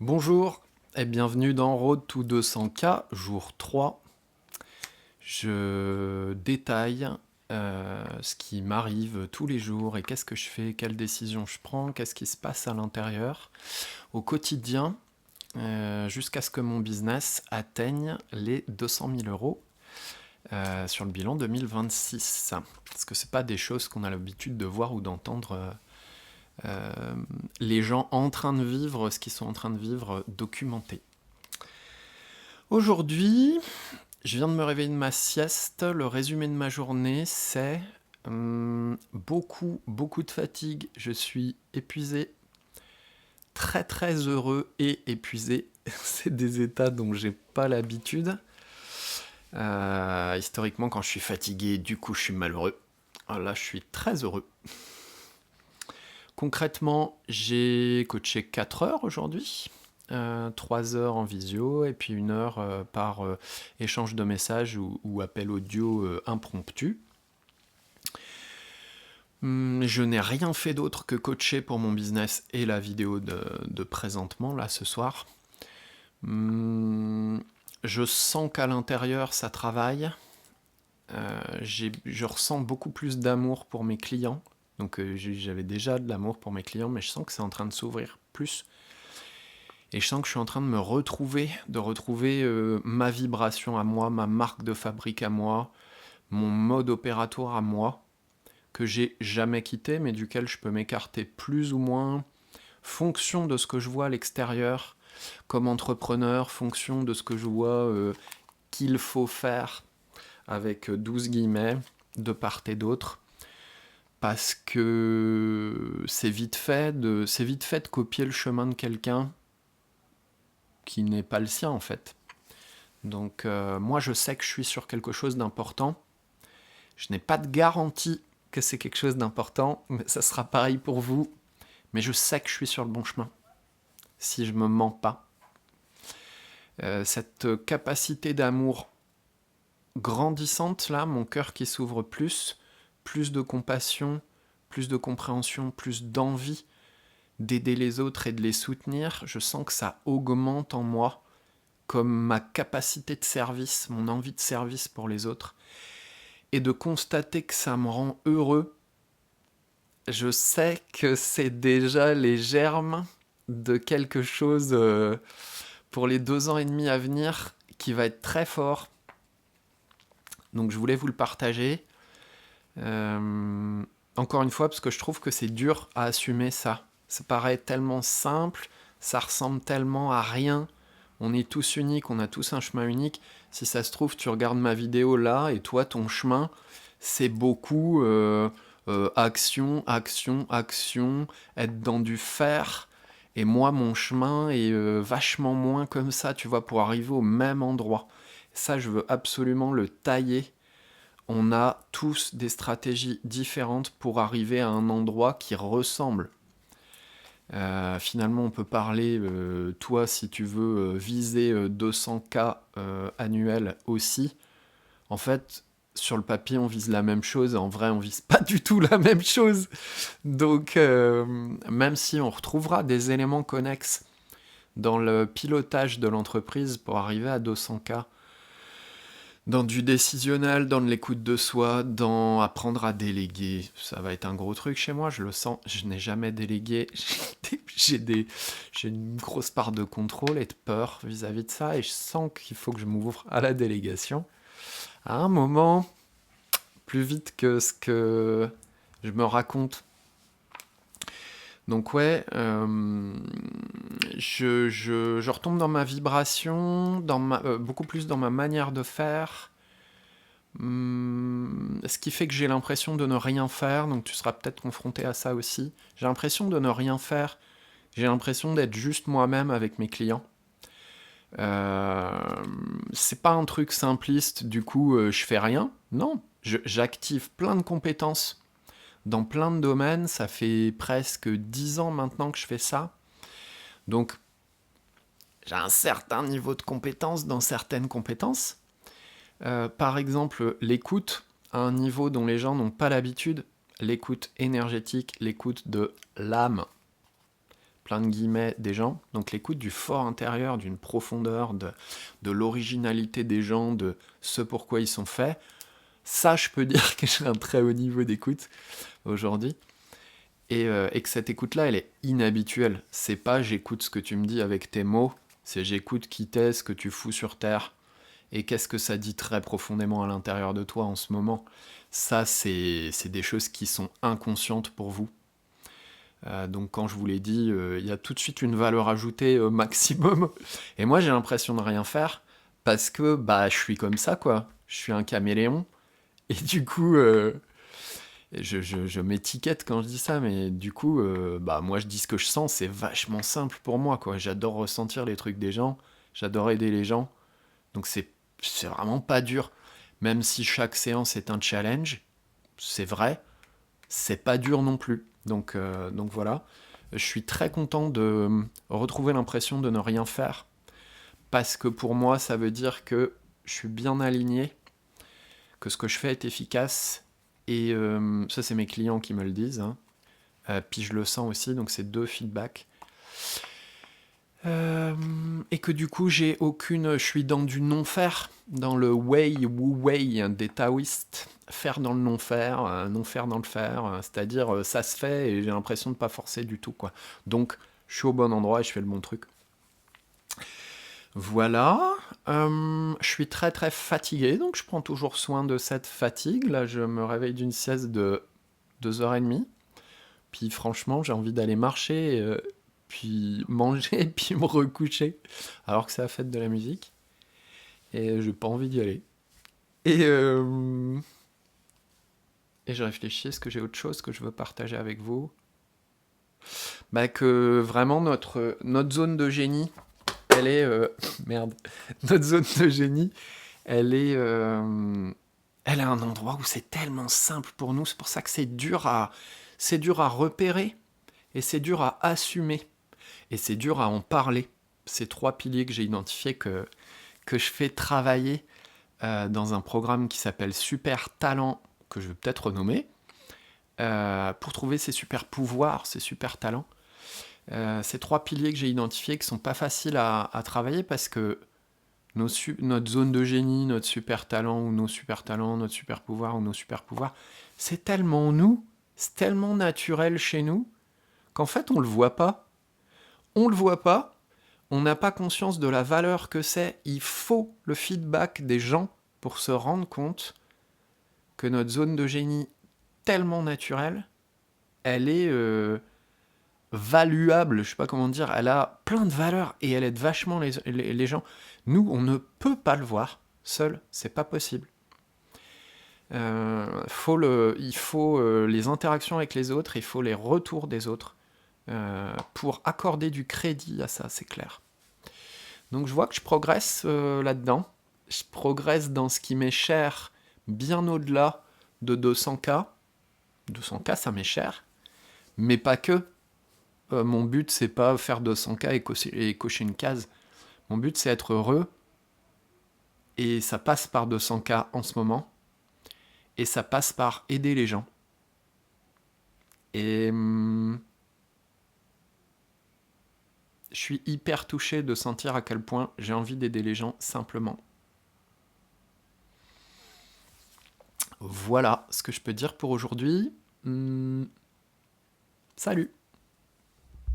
Bonjour et bienvenue dans Road to 200K, jour 3. Je détaille ce qui m'arrive tous les jours et qu'est-ce que je fais, quelles décisions je prends, qu'est-ce qui se passe à l'intérieur au quotidien jusqu'à ce que mon business atteigne les 200 000 euros sur le bilan 2026. Parce que c'est pas des choses qu'on a l'habitude de voir ou d'entendre les gens en train de vivre ce qu'ils sont en train de vivre documenté. Aujourd'hui, je viens de me réveiller de ma sieste. Le résumé de ma journée, c'est beaucoup de fatigue. Je suis épuisé, très très heureux et épuisé. C'est des états dont j'ai pas l'habitude. Historiquement, quand je suis fatigué, du coup, je suis malheureux. Là, je suis très heureux. Concrètement, j'ai coaché 4 heures aujourd'hui. 3 heures en visio et puis 1 heure par échange de messages ou appel audio impromptu. Je n'ai rien fait d'autre que coacher pour mon business et la vidéo de présentement, là, ce soir. Je sens qu'à l'intérieur, ça travaille. Je ressens beaucoup plus d'amour pour mes clients. Donc j'avais déjà de l'amour pour mes clients, mais je sens que c'est en train de s'ouvrir plus. Et je sens que je suis en train de retrouver ma vibration à moi, ma marque de fabrique à moi, mon mode opératoire à moi, que j'ai jamais quitté, mais duquel je peux m'écarter plus ou moins, fonction de ce que je vois à l'extérieur, comme entrepreneur, fonction de ce que je vois qu'il faut faire, avec 12 guillemets, de part et d'autre, parce que c'est vite fait de copier le chemin de quelqu'un qui n'est pas le sien en fait. Donc moi je sais que je suis sur quelque chose d'important. Je n'ai pas de garantie que c'est quelque chose d'important, mais ça sera pareil pour vous. Mais je sais que je suis sur le bon chemin, si je me mens pas. Cette capacité d'amour grandissante là, mon cœur qui s'ouvre plus de compassion, plus de compréhension, plus d'envie d'aider les autres et de les soutenir, je sens que ça augmente en moi comme ma capacité de service, mon envie de service pour les autres, et de constater que ça me rend heureux, je sais que c'est déjà les germes de quelque chose pour les 2 ans et demi à venir qui va être très fort. Donc je voulais vous le partager. Encore une fois, parce que je trouve que c'est dur à assumer ça. Ça paraît tellement simple, ça ressemble tellement à rien. On est tous uniques, on a tous un chemin unique. Si ça se trouve, tu regardes ma vidéo là, et toi, ton chemin, c'est beaucoup action, action, action, être dans du faire. Et moi, mon chemin est vachement moins comme ça, tu vois, pour arriver au même endroit. Ça, je veux absolument le tailler. On a tous des stratégies différentes pour arriver à un endroit qui ressemble. Finalement, on peut parler, toi, si tu veux viser 200K annuels aussi. En fait, sur le papier, on vise la même chose. En vrai, on vise pas du tout la même chose. Donc, même si on retrouvera des éléments connexes dans le pilotage de l'entreprise pour arriver à 200K, dans du décisionnel, dans de l'écoute de soi, dans apprendre à déléguer. Ça va être un gros truc chez moi, je le sens. Je n'ai jamais délégué. J'ai une grosse part de contrôle et de peur vis-à-vis de ça. Et je sens qu'il faut que je m'ouvre à la délégation. À un moment, plus vite que ce que je me raconte. Donc ouais, je retombe dans ma vibration, beaucoup plus dans ma manière de faire. Ce qui fait que j'ai l'impression de ne rien faire, donc tu seras peut-être confronté à ça aussi. J'ai l'impression de ne rien faire, j'ai l'impression d'être juste moi-même avec mes clients. C'est pas un truc simpliste, du coup je fais rien. Non, j'active plein de compétences dans plein de domaines, ça fait presque 10 ans maintenant que je fais ça. Donc j'ai un certain niveau de compétence dans certaines compétences. Par exemple, l'écoute à un niveau dont les gens n'ont pas l'habitude, l'écoute énergétique, l'écoute de l'âme. plein de guillemets, des gens. Donc l'écoute du fort intérieur, d'une profondeur, de l'originalité des gens, de ce pourquoi ils sont faits. Ça, je peux dire que j'ai un très haut niveau d'écoute aujourd'hui. Et que cette écoute-là, elle est inhabituelle. C'est pas j'écoute ce que tu me dis avec tes mots, c'est j'écoute qui t'es, ce que tu fous sur Terre, et qu'est-ce que ça dit très profondément à l'intérieur de toi en ce moment. Ça, c'est des choses qui sont inconscientes pour vous. Donc quand je vous l'ai dit, il y a tout de suite une valeur ajoutée maximum. Et moi, j'ai l'impression de rien faire, parce que bah, je suis comme ça, quoi. Je suis un caméléon. Et du coup, je m'étiquette quand je dis ça, mais du coup, bah, moi je dis ce que je sens, c'est vachement simple pour moi, quoi. J'adore ressentir les trucs des gens, j'adore aider les gens, donc c'est vraiment pas dur. Même si chaque séance est un challenge, c'est vrai, c'est pas dur non plus. Donc voilà, je suis très content de retrouver l'impression de ne rien faire, parce que pour moi, ça veut dire que je suis bien aligné, que ce que je fais est efficace, et ça c'est mes clients qui me le disent, hein. Puis je le sens aussi, donc c'est 2 feedbacks. Et que du coup je suis dans du non-faire, dans le wei wu wei des taoïstes, faire dans le non-faire, non-faire dans le faire, c'est-à-dire ça se fait et j'ai l'impression de pas forcer du tout, quoi. Donc je suis au bon endroit et je fais le bon truc. Voilà, je suis très très fatigué, donc je prends toujours soin de cette fatigue. Là, je me réveille d'une sieste de 2h30. Puis franchement, j'ai envie d'aller marcher, puis manger, puis me recoucher, alors que c'est la fête de la musique. Et j'ai pas envie d'y aller. Et, euh, et je réfléchis, est-ce que j'ai autre chose que je veux partager avec vous? Bah que vraiment notre zone de génie, elle est... merde. Notre zone de génie, elle est... elle est un endroit où c'est tellement simple pour nous, c'est pour ça que c'est dur à repérer et c'est dur à assumer. Et c'est dur à en parler. Ces 3 piliers que j'ai identifiés que je fais travailler dans un programme qui s'appelle Super Talent, que je vais peut-être renommer, pour trouver ces super pouvoirs, ces super talents. Ces 3 piliers que j'ai identifiés qui sont pas faciles à travailler parce que notre zone de génie, notre super talent, ou nos super talents, notre super pouvoir, ou nos super pouvoirs, c'est tellement nous, c'est tellement naturel chez nous, qu'en fait on le voit pas. On le voit pas, on n'a pas conscience de la valeur que c'est. Il faut le feedback des gens pour se rendre compte que notre zone de génie tellement naturelle, elle est valuable, je sais pas comment dire, elle a plein de valeurs et elle aide vachement les gens. Nous, on ne peut pas le voir seul, c'est pas possible. Il faut les interactions avec les autres, il faut les retours des autres pour accorder du crédit à ça, c'est clair. Donc je vois que je progresse là-dedans. Je progresse dans ce qui m'est cher bien au-delà de 200K. 200K, ça m'est cher. Mais pas que. Mon but, c'est pas faire 200K et cocher une case. Mon but, c'est être heureux. Et ça passe par 200K en ce moment. Et ça passe par aider les gens. Et je suis hyper touché de sentir à quel point j'ai envie d'aider les gens simplement. Voilà ce que je peux dire pour aujourd'hui. Salut!